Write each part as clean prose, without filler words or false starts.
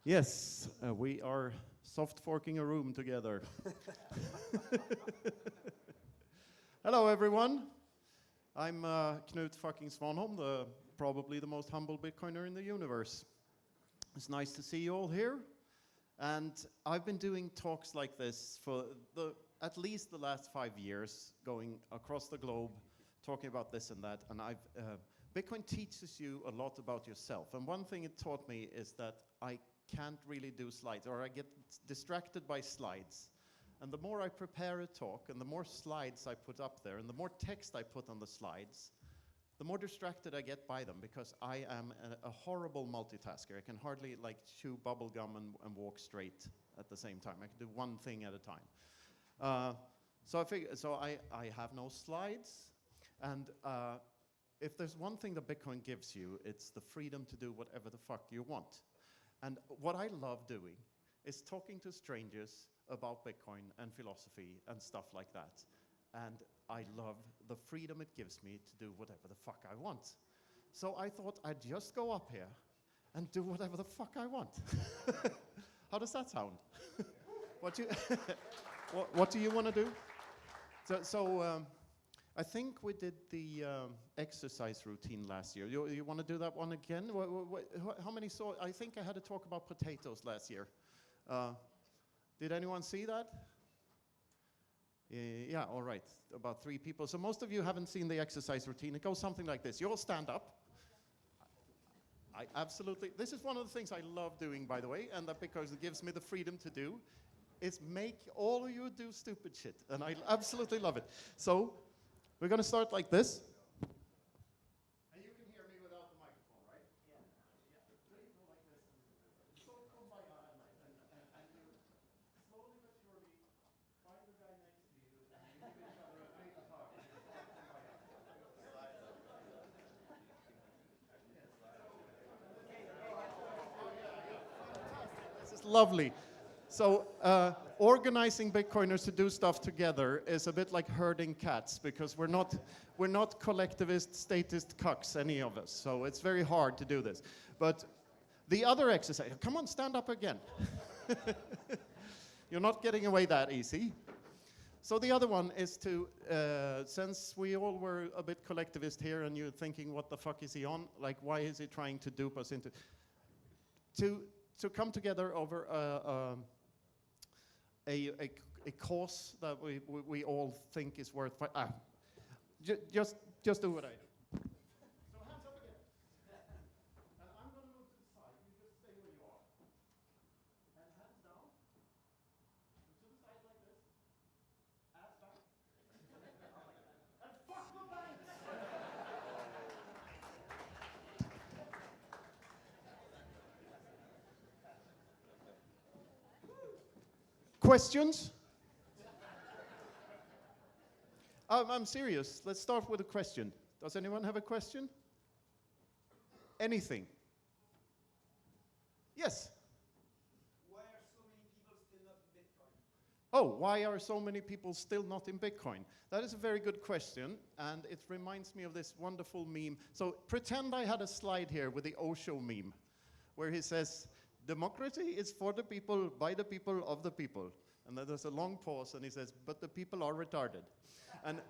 Yes, we are soft forking a room together. Hello, everyone. I'm Knut fucking Svanholm, probably the most humble Bitcoiner in the universe. It's nice to see you all here. And I've been doing talks like this for at least the last 5 years, going across the globe, talking about this and that. And Bitcoin teaches you a lot about yourself. And one thing it taught me is that I can't really do slides, or I get distracted by slides. And the more I prepare a talk, and the more slides I put up there, and the more text I put on the slides, the more distracted I get by them, because I am a horrible multitasker. I can hardly chew bubble gum and walk straight at the same time. I can do one thing at a time. So I have no slides, and if there's one thing that Bitcoin gives you, it's the freedom to do whatever the fuck you want. And what I love doing is talking to strangers about Bitcoin and philosophy and stuff like that. And I love the freedom it gives me to do whatever the fuck I want. So I thought I'd just go up here and do whatever the fuck I want. How does that sound? what do you want to do? So I think we did the exercise routine last year. You want to do that one again? How many saw? I think I had a talk about potatoes last year. Did anyone see that? Yeah, all right, about 3 people. So most of you haven't seen the exercise routine. It goes something like this. You all stand up. I absolutely, this is one of the things I love doing, by the way, and that because it gives me the freedom to do, is make all of you do stupid shit, and I absolutely love it. So we're going to start like this. And you can hear me without the microphone, right? Yeah. So you go like this. So come by and you slowly but surely find the guy next to you and you give each other a big hug. This is lovely. So organizing Bitcoiners to do stuff together is a bit like herding cats, because we're not collectivist, statist cucks, any of us. So it's very hard to do this. But the other exercise, come on, stand up again. You're not getting away that easy. So the other one is to, since we all were a bit collectivist here and you're thinking, what the fuck is he on? Like, why is he trying to dupe us into... To come together over a cause that we all think is worth fighting. Just do what I do. So hands up again. And I'm going to move to the side. You just stay where you are. And hands down. And to the side like this. Ass back. And fuck the banks! Questions? I'm serious. Let's start with a question. Does anyone have a question? Anything? Yes? Why are so many people still not in Bitcoin? Oh, why are so many people still not in Bitcoin? That is a very good question, and it reminds me of this wonderful meme. So pretend I had a slide here with the Osho meme, where he says, democracy is for the people, by the people, of the people. And then there's a long pause, and he says, but the people are retarded. And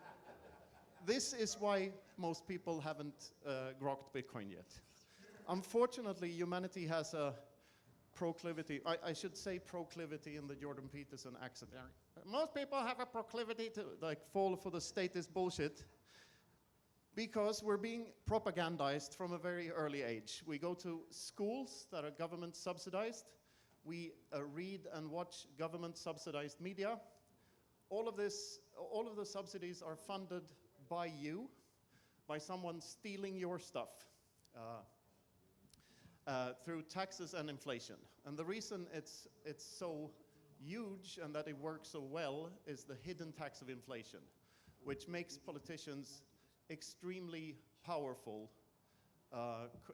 this is why most people haven't grokked Bitcoin yet. Unfortunately, humanity has a proclivity, I should say proclivity in the Jordan Peterson accent. Most people have a proclivity to fall for the statist bullshit, because we're being propagandized from a very early age. We go to schools that are government subsidized. We read and watch government subsidized media. All of the subsidies are funded by you, by someone stealing your stuff through taxes and inflation. And the reason it's so huge and that it works so well is the hidden tax of inflation, which makes politicians extremely powerful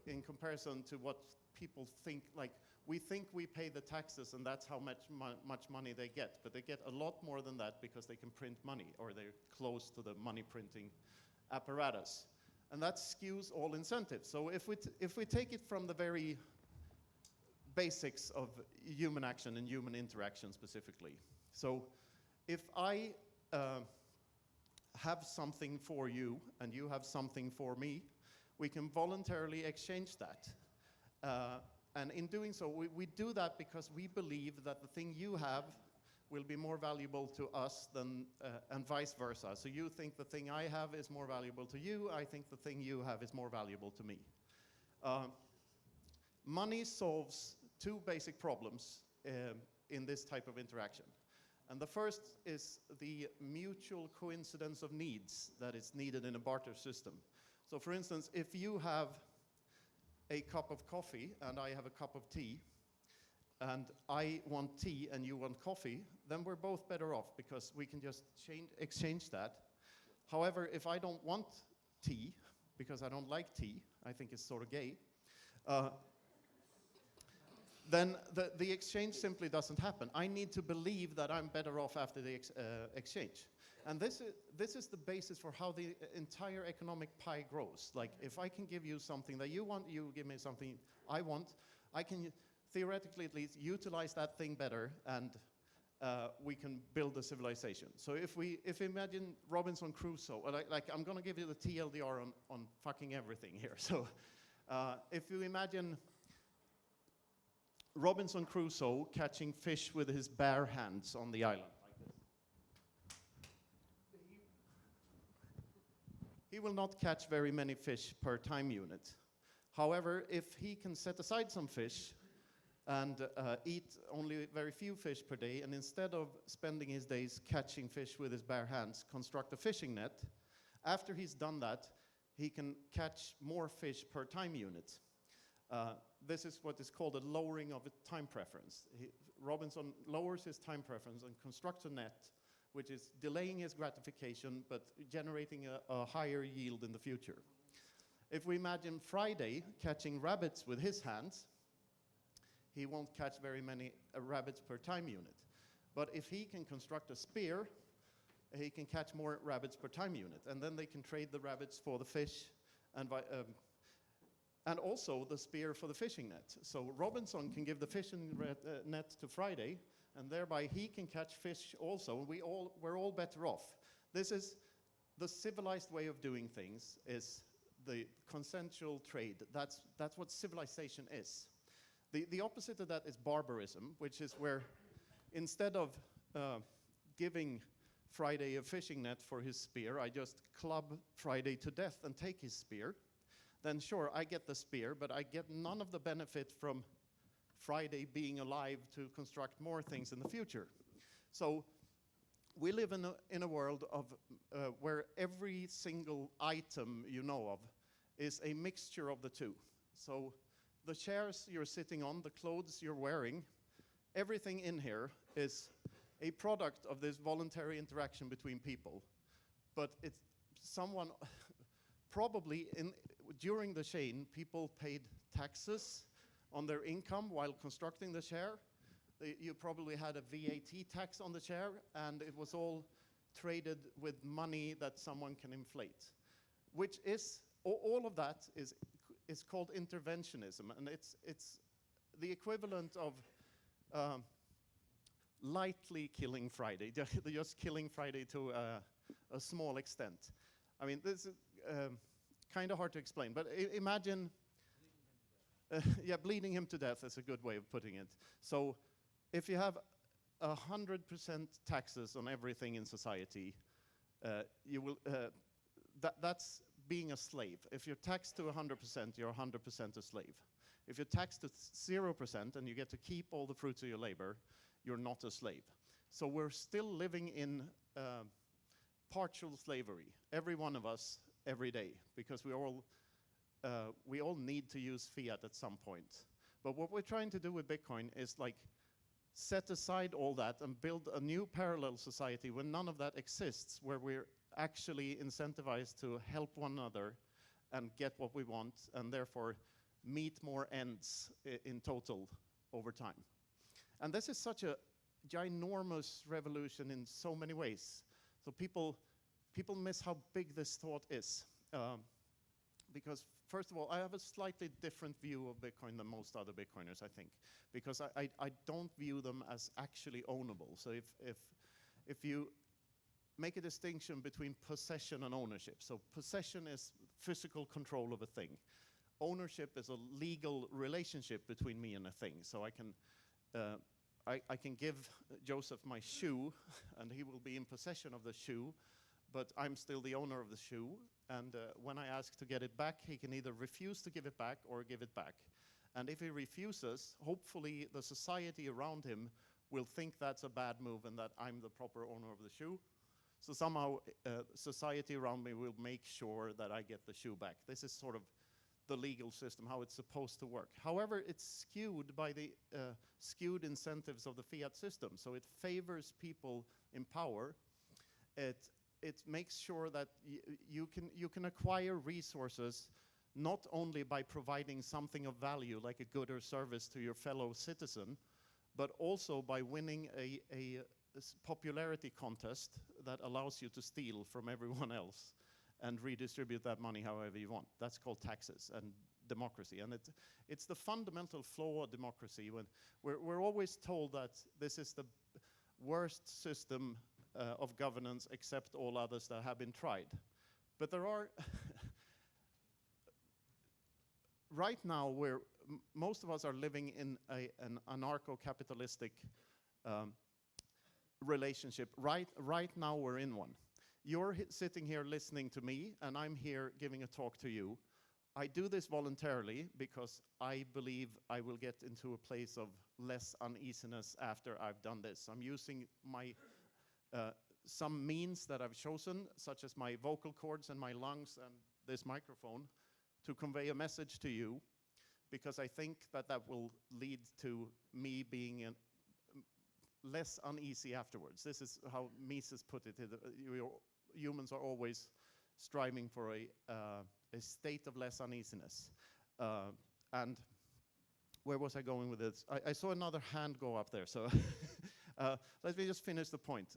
in comparison to what people think. Like, we think we pay the taxes and that's how much money they get, but they get a lot more than that because they can print money, or they're close to the money printing apparatus. And that skews all incentives. So if we take it from the very basics of human action and human interaction specifically. So if I have something for you and you have something for me, we can voluntarily exchange that. And in doing so, we do that because we believe that the thing you have will be more valuable to us than, and vice versa. So you think the thing I have is more valuable to you, I think the thing you have is more valuable to me. Money solves two basic problems in this type of interaction. And the first is the mutual coincidence of needs that is needed in a barter system. So for instance, if you have a cup of coffee and I have a cup of tea, and I want tea and you want coffee, then we're both better off because we can just exchange that. However, if I don't want tea, because I don't like tea, I think it's sort of gay, then the exchange simply doesn't happen. I need to believe that I'm better off after the exchange. And this is the basis for how the entire economic pie grows. Like, if I can give you something that you want, you give me something I want, I can theoretically at least utilize that thing better, and we can build a civilization. So if we imagine Robinson Crusoe, like I'm gonna give you the TLDR on fucking everything here. So if you imagine Robinson Crusoe catching fish with his bare hands on the island, like this. He will not catch very many fish per time unit. However, if he can set aside some fish and eat only very few fish per day, and instead of spending his days catching fish with his bare hands, construct a fishing net, after he's done that, he can catch more fish per time unit. This is what is called a lowering of a time preference. Robinson lowers his time preference and constructs a net which is delaying his gratification but generating a higher yield in the future. If we imagine Friday catching rabbits with his hands, he won't catch very many rabbits per time unit. But if he can construct a spear, he can catch more rabbits per time unit, and then they can trade the rabbits for the fish and also the spear for the fishing net. So Robinson can give the fishing net to Friday, and thereby he can catch fish also. We're all better off. This is the civilized way of doing things, is the consensual trade. That's what civilization is. The opposite of that is barbarism, which is where instead of giving Friday a fishing net for his spear, I just club Friday to death and take his spear. Then sure, I get the spear, but I get none of the benefit from Friday being alive to construct more things in the future. So we live in a world of where every single item you know of is a mixture of the two. So the chairs you're sitting on, the clothes you're wearing, everything in here is a product of this voluntary interaction between people. But it's someone, probably during the chain, people paid taxes on their income while constructing the chair. You probably had a VAT tax on the chair, and it was all traded with money that someone can inflate, which is, all of that is called interventionism, and it's the equivalent of lightly killing Friday, just killing Friday to a small extent. I mean, this is kind of hard to explain, but imagine, yeah, bleeding him to death is a good way of putting it. So if you have 100% taxes on everything in society, you will, that's being a slave. If you're taxed to 100%, you're 100% a slave. If you're taxed to 0% and you get to keep all the fruits of your labor, you're not a slave. So we're still living in partial slavery, every one of us, every day, because we all need to use fiat at some point. But what we're trying to do with Bitcoin is like set aside all that and build a new parallel society where none of that exists, where we're actually incentivized to help one another and get what we want, and therefore meet more ends in total over time. And this is such a ginormous revolution in so many ways. So people miss how big this thought is. because first of all, I have a slightly different view of Bitcoin than most other Bitcoiners, I think, because I don't view them as actually ownable. So if you make a distinction between possession and ownership. So possession is physical control of a thing. Ownership is a legal relationship between me and a thing. So I can give Joseph my shoe, and he will be in possession of the shoe, but I'm still the owner of the shoe. And when I ask to get it back, he can either refuse to give it back or give it back. And if he refuses, hopefully the society around him will think that's a bad move and that I'm the proper owner of the shoe. So somehow society around me will make sure that I get the shoe back. This is sort of the legal system, how it's supposed to work. However, it's skewed by the skewed incentives of the fiat system. So it favors people in power. It makes sure that you can acquire resources not only by providing something of value, like a good or service to your fellow citizen, but also by winning a popularity contest that allows you to steal from everyone else and redistribute that money however you want. That's called taxes and democracy. And it's the fundamental flaw of democracy. When we're always told that this is the worst system of governance except all others that have been tried. But there are, right now, where most of us are living in an anarcho-capitalistic relationship. Right now we're in one. You're sitting here listening to me, and I'm here giving a talk to you. I do this voluntarily because I believe I will get into a place of less uneasiness after I've done this. I'm using my some means that I've chosen, such as my vocal cords and my lungs and this microphone, to convey a message to you, because I think that that will lead to me being less uneasy afterwards. This is how Mises put it. Humans are always striving for a state of less uneasiness. And where was I going with this? I saw another hand go up there, so let me just finish the point.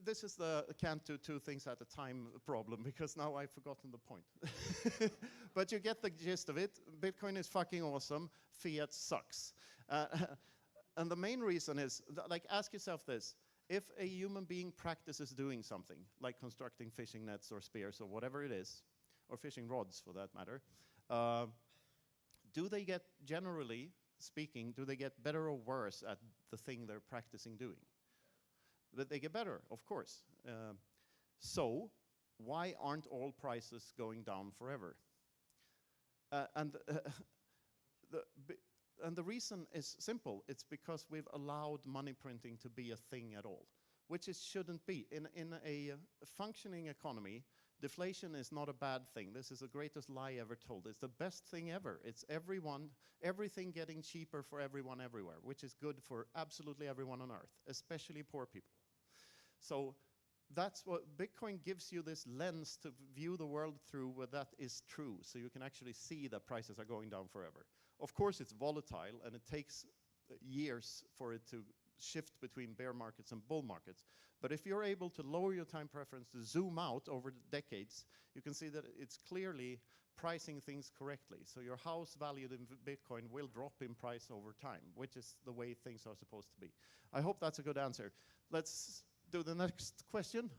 This is the can't do two things at a time problem, because now I've forgotten the point. But you get the gist of it. Bitcoin is fucking awesome. Fiat sucks. And the main reason is, like, ask yourself this. If a human being practices doing something, like constructing fishing nets or spears or whatever it is, or fishing rods for that matter, do they get, generally speaking, do they get better or worse at the thing they're practicing doing? But they get better, of course. So why aren't all prices going down forever? And the reason is simple. It's because we've allowed money printing to be a thing at all, which it shouldn't be. In a functioning economy, deflation is not a bad thing. This is the greatest lie ever told. It's the best thing ever. It's everything getting cheaper for everyone everywhere, which is good for absolutely everyone on earth, especially poor people. So that's what Bitcoin gives you, this lens to view the world through where that is true, so you can actually see that prices are going down forever. Of course, it's volatile, and it takes years for it to shift between bear markets and bull markets. But if you're able to lower your time preference to zoom out over the decades, you can see that it's clearly pricing things correctly. So your house valued in Bitcoin will drop in price over time, which is the way things are supposed to be. I hope that's a good answer. Let's do the next question.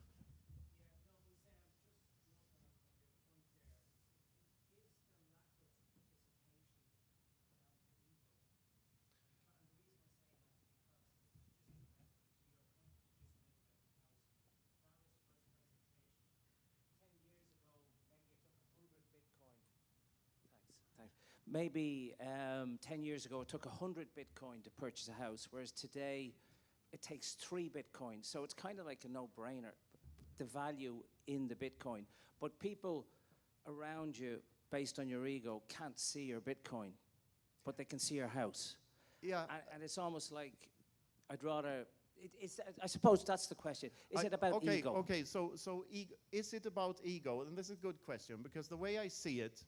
Maybe 10 years ago, it took 100 Bitcoin to purchase a house, whereas today it takes 3 Bitcoin. So it's kind of like a no-brainer, the value in the Bitcoin. But people around you, based on your ego, can't see your Bitcoin, but they can see your house. Yeah. And it's almost like, I'd rather, I suppose that's the question. Is it about ego? Okay, so is it about ego? And this is a good question, because the way I see it,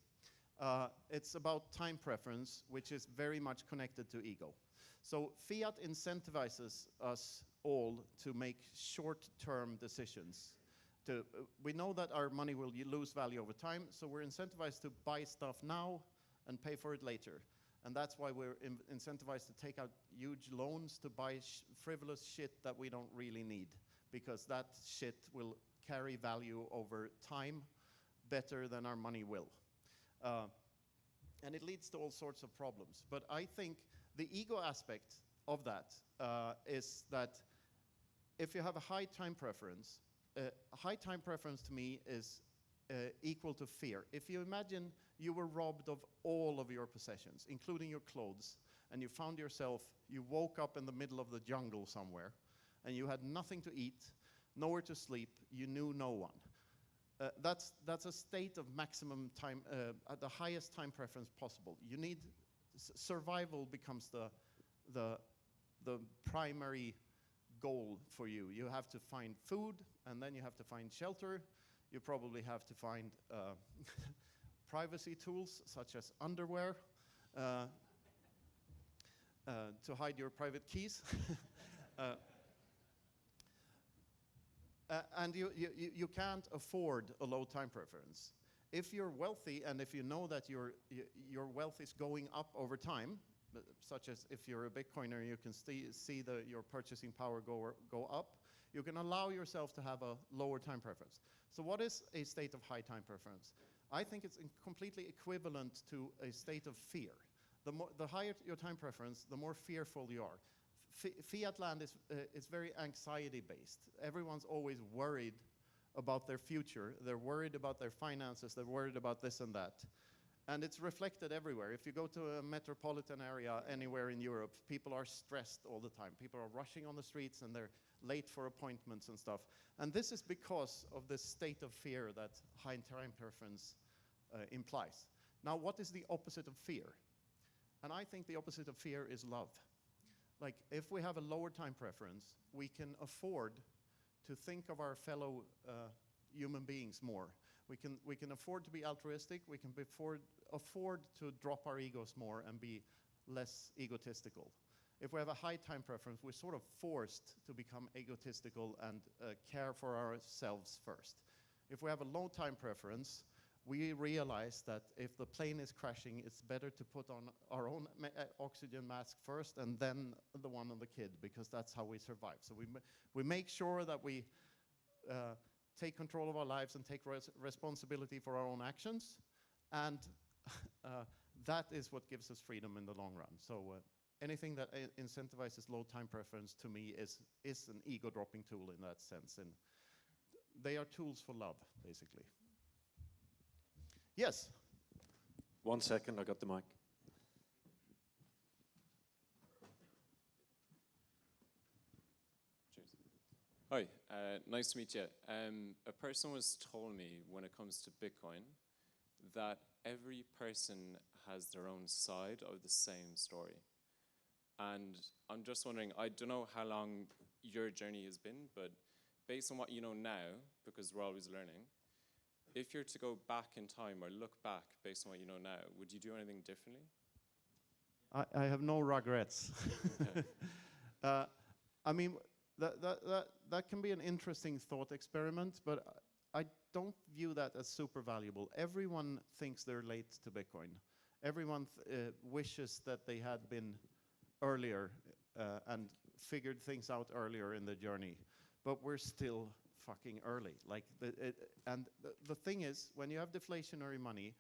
it's about time preference, which is very much connected to ego. So fiat incentivizes us all to make short-term decisions, we know that our money will lose value over time, so we're incentivized to buy stuff now and pay for it later. And that's why we're incentivized to take out huge loans to buy frivolous shit that we don't really need, because that shit will carry value over time better than our money will. And it leads to all sorts of problems. But I think the ego aspect of that is that if you have a high time preference, high time preference to me is equal to fear. If you imagine you were robbed of all of your possessions, including your clothes, and you found yourself, you woke up in the middle of the jungle somewhere, and you had nothing to eat, nowhere to sleep, you knew no one. That's a state of maximum time, at the highest time preference possible. You need, survival becomes the primary goal for you. You have to find food, and then you have to find shelter. You probably have to find privacy tools, such as underwear, to hide your private keys. And you can't afford a low time preference. If you're wealthy, and if you know that your wealth is going up over time, such as if you're a Bitcoiner, you can see your purchasing power go up, you can allow yourself to have a lower time preference. So what is a state of high time preference? I think it's completely equivalent to a state of fear. The higher your time preference, the more fearful you are. Fiat land is very anxiety-based. Everyone's always worried about their future. They're worried about their finances. They're worried about this and that. And it's reflected everywhere. If you go to a metropolitan area anywhere in Europe, people are stressed all the time. People are rushing on the streets, and they're late for appointments and stuff. And this is because of this state of fear that high time preference implies. Now, what is the opposite of fear? And I think the opposite of fear is love. Like, if we have a lower time preference, we can afford to think of our fellow human beings more. We can afford to be altruistic. We can afford to drop our egos more and be less egotistical. If we have a high time preference, we're sort of forced to become egotistical and care for ourselves first. If we have a low time preference, we realize that if the plane is crashing, it's better to put on our own oxygen mask first and then the one on the kid, because that's how we survive. So we make sure that we take control of our lives and take responsibility for our own actions, and that is what gives us freedom in the long run. So anything that incentivizes low time preference to me is an ego-dropping tool in that sense, and they are tools for love, basically. Yes? 1 second, I got the mic. Cheers. Hi, nice to meet you. A person was told me when it comes to Bitcoin that every person has their own side of the same story. And I'm just wondering, I don't know how long your journey has been, but based on what you know now, because we're always learning, if you're to go back in time or look back based on what you know now, would you do anything differently? I have no regrets. I mean, that can be an interesting thought experiment, but I don't view that as super valuable. Everyone thinks they're late to Bitcoin. Everyone wishes that they had been earlier and figured things out earlier in the journey, but we're still fucking early. Like, the thing is, when you have deflationary money,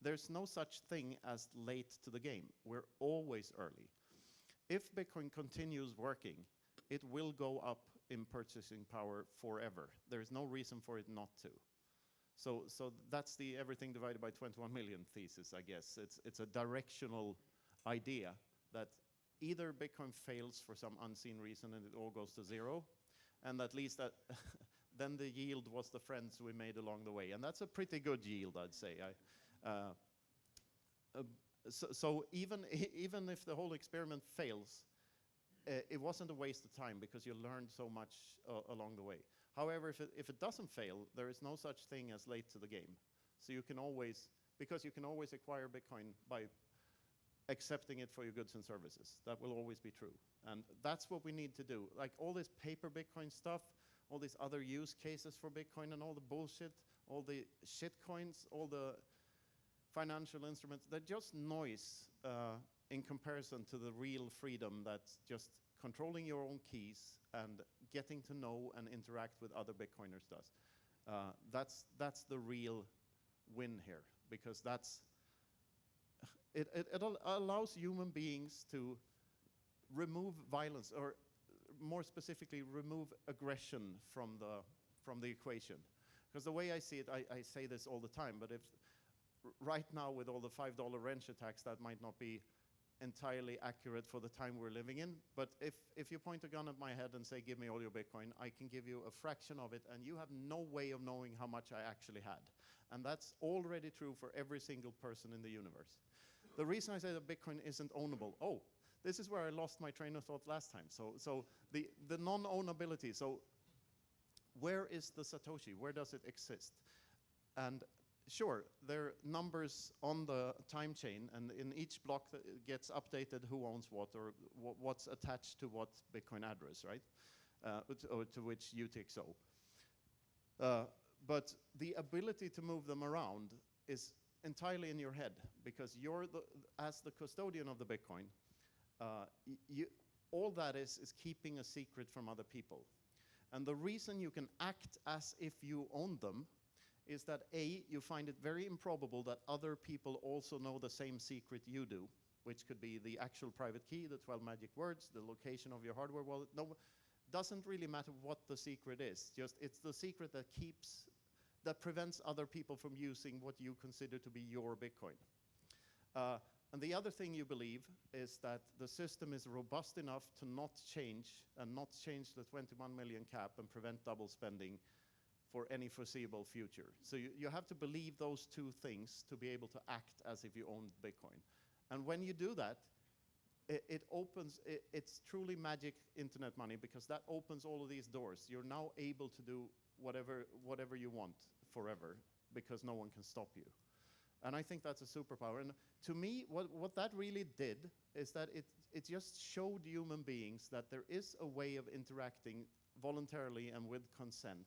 there's no such thing as late to the game. We're always early. If Bitcoin continues working, it will go up in purchasing power forever. There's no reason for it not to. So that's the everything divided by 21 million thesis, I guess. It's a directional idea that either Bitcoin fails for some unseen reason and it all goes to zero, and at least that then the yield was the friends we made along the way. And that's a pretty good yield, I'd say. So even if the whole experiment fails, it wasn't a waste of time because you learned so much along the way. However, if it doesn't fail, there is no such thing as late to the game. So you can always acquire Bitcoin by accepting it for your goods and services. That will always be true. And that's what we need to do. Like all this paper Bitcoin stuff, all these other use cases for Bitcoin and all the bullshit, all the shit coins, all the financial instruments, they're just noise in comparison to the real freedom that's just controlling your own keys and getting to know and interact with other Bitcoiners does. That's the real win here, because it allows human beings to remove violence, or more specifically, remove aggression from the equation. Because the way I see it, I say this all the time, but if right now with all the $5 wrench attacks, that might not be entirely accurate for the time we're living in. But if you point a gun at my head and say, give me all your Bitcoin, I can give you a fraction of it, and you have no way of knowing how much I actually had. And that's already true for every single person in the universe. The reason I say that Bitcoin isn't ownable, this is where I lost my train of thought last time. So the non-ownability, so where is the Satoshi? Where does it exist? And sure, there are numbers on the time chain, and in each block that gets updated who owns what, or what's attached to what Bitcoin address, right? Or to which UTXO. But the ability to move them around is entirely in your head, because you're as the custodian of the Bitcoin, all that is keeping a secret from other people. And the reason you can act as if you own them is that A, you find it very improbable that other people also know the same secret you do, which could be the actual private key, the 12 magic words, the location of your hardware wallet. No, doesn't really matter what the secret is. Just it's the secret that prevents other people from using what you consider to be your Bitcoin. And the other thing you believe is that the system is robust enough to not change the 21 million cap and prevent double spending for any foreseeable future. So you have to believe those two things to be able to act as if you owned Bitcoin. And when you do that, it's truly magic internet money, because that opens all of these doors. You're now able to do whatever you want forever, because no one can stop you. And I think that's a superpower. And to me, what that really did is that it just showed human beings that there is a way of interacting voluntarily and with consent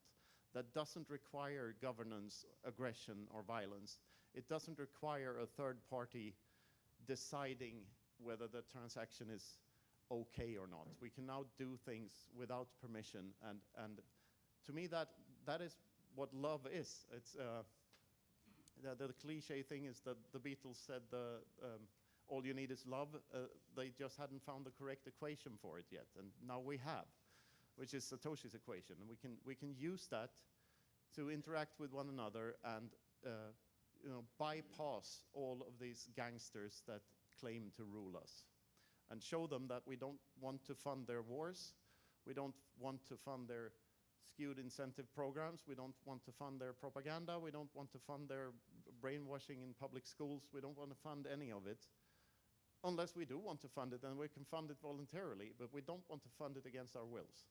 that doesn't require governance, aggression, or violence. It doesn't require a third party deciding whether the transaction is okay or not. We can now do things without permission, and to me that is what love is. It's the cliche thing is that the Beatles said all you need is love. They just hadn't found the correct equation for it yet, and now we have, which is Satoshi's equation, and we can use that to interact with one another and bypass all of these gangsters that claim to rule us, and show them that we don't want to fund their wars, we don't want to fund their skewed incentive programs, we don't want to fund their propaganda, we don't want to fund their brainwashing in public schools, we don't want to fund any of it. Unless we do want to fund it, then we can fund it voluntarily, but we don't want to fund it against our wills.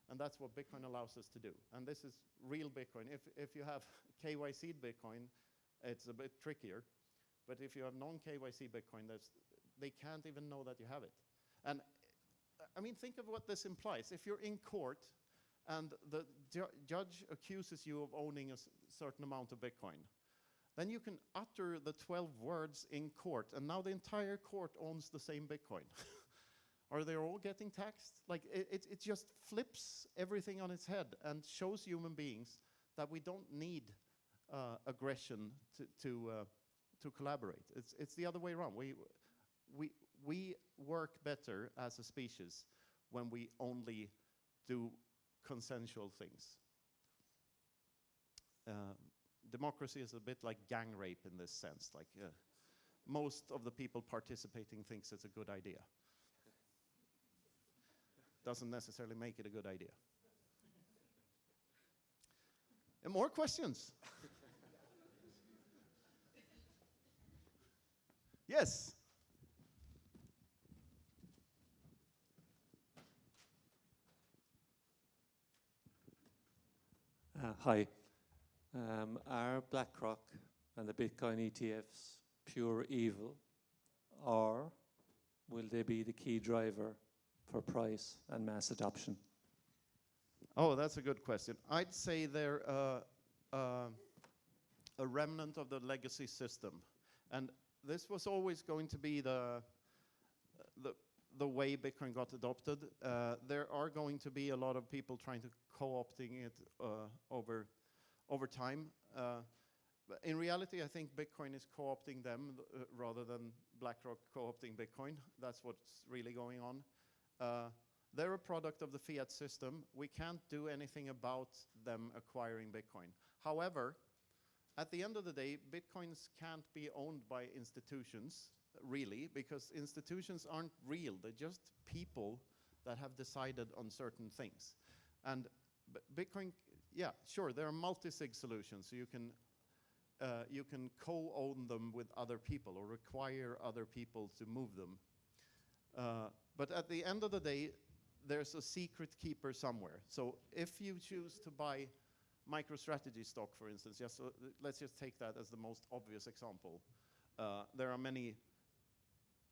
And that's what Bitcoin allows us to do. And this is real Bitcoin. If you have KYC Bitcoin, it's a bit trickier. But if you have non-KYC Bitcoin, they can't even know that you have it. And I mean, think of what this implies. If you're in court and the judge accuses you of owning a certain amount of Bitcoin, then you can utter the 12 words in court, and now the entire court owns the same Bitcoin. Are they all getting taxed? Like, it just flips everything on its head and shows human beings that we don't need aggression to collaborate. It's the other way around. We work better as a species when we only do consensual things. Democracy is a bit like gang rape in this sense. Like most of the people participating thinks it's a good idea. Doesn't necessarily make it a good idea. And more questions? Yes. Hi. Are BlackRock and the Bitcoin ETFs pure evil, or will they be the key driver for price and mass adoption? Oh, that's a good question. I'd say they're a remnant of the legacy system, and this was always going to be the way Bitcoin got adopted. There are going to be a lot of people trying to co-opting it over time. But in reality, I think Bitcoin is co-opting them rather than BlackRock co-opting Bitcoin. That's what's really going on. They're a product of the fiat system. We can't do anything about them acquiring Bitcoin. However, at the end of the day, Bitcoins can't be owned by institutions, really, because institutions aren't real. They're just people that have decided on certain things. And Bitcoin, yeah, sure, there are multi-sig solutions, so you can co-own them with other people or require other people to move them. But at the end of the day, there's a secret keeper somewhere. So if you choose to buy MicroStrategy stock, for instance, let's just take that as the most obvious example. There are many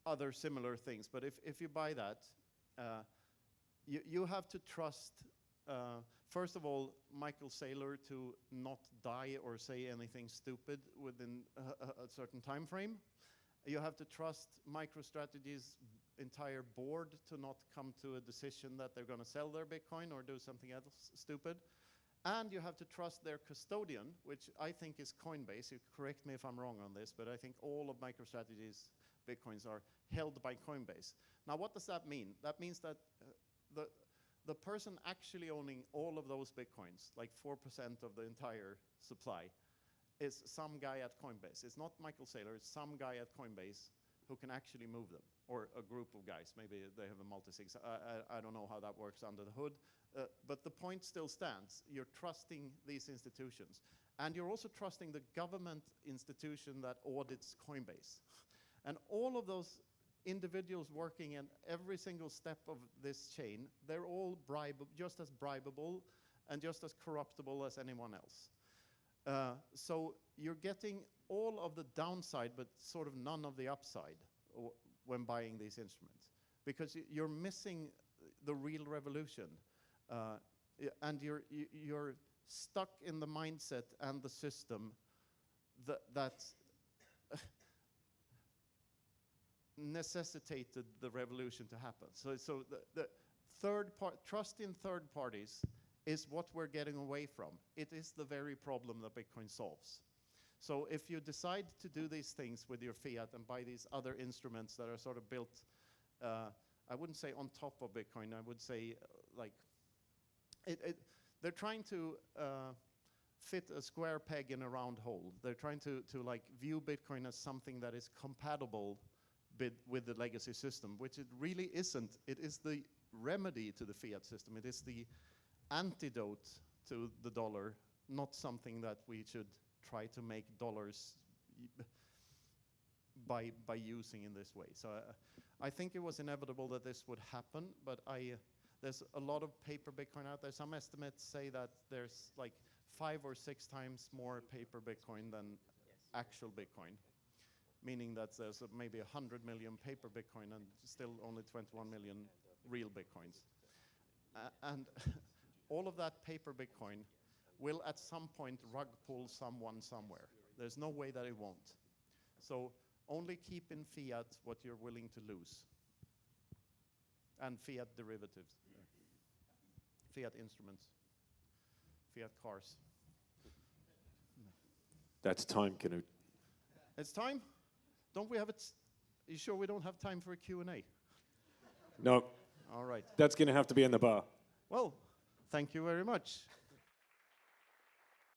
other similar things, but if you buy that, you have to trust, first of all, Michael Saylor to not die or say anything stupid within a certain time frame. You have to trust MicroStrategy's entire board to not come to a decision that they're going to sell their Bitcoin or do something else stupid. And you have to trust their custodian, which I think is Coinbase. You correct me if I'm wrong on this, but I think all of MicroStrategy's Bitcoins are held by Coinbase. Now, what does that mean? That means that the person actually owning all of those Bitcoins, like 4% of the entire supply, is some guy at Coinbase. It's not Michael Saylor, it's some guy at Coinbase who can actually move them, or a group of guys. Maybe they have a multi-sig. I don't know how that works under the hood. But the point still stands. You're trusting these institutions. And you're also trusting the government institution that audits Coinbase. And all of those individuals working in every single step of this chain, they're all just as bribable and just as corruptible as anyone else. So you're getting all of the downside, but sort of none of the upside when buying these instruments, because you're missing the real revolution. And you're stuck in the mindset and the system that necessitated the revolution to happen. So the trust in third parties is what we're getting away from. It is the very problem that Bitcoin solves. So if you decide to do these things with your fiat and buy these other instruments that are sort of built, I wouldn't say on top of Bitcoin, I would say like, they're trying to fit a square peg in a round hole. They're trying to like view Bitcoin as something that is compatible with the legacy system, which it really isn't. It is the remedy to the fiat system. It is the antidote to the dollar, not something that we should try to make dollars by using in this way. So I think it was inevitable that this would happen, but there's a lot of paper Bitcoin out there. Some estimates say that there's like 5 or 6 times more paper Bitcoin than actual Bitcoin, meaning that there's maybe 100 million paper Bitcoin and still only 21 million real Bitcoins. And all of that paper Bitcoin will at some point rug pull someone somewhere. There's no way that it won't. So only keep in fiat what you're willing to lose. And fiat derivatives, fiat instruments, fiat cars. That's time, Knut. It's time? Don't we have it? You sure we don't have time for a Q&A? No, All right. that's going to have to be in the bar. Well, thank you very much.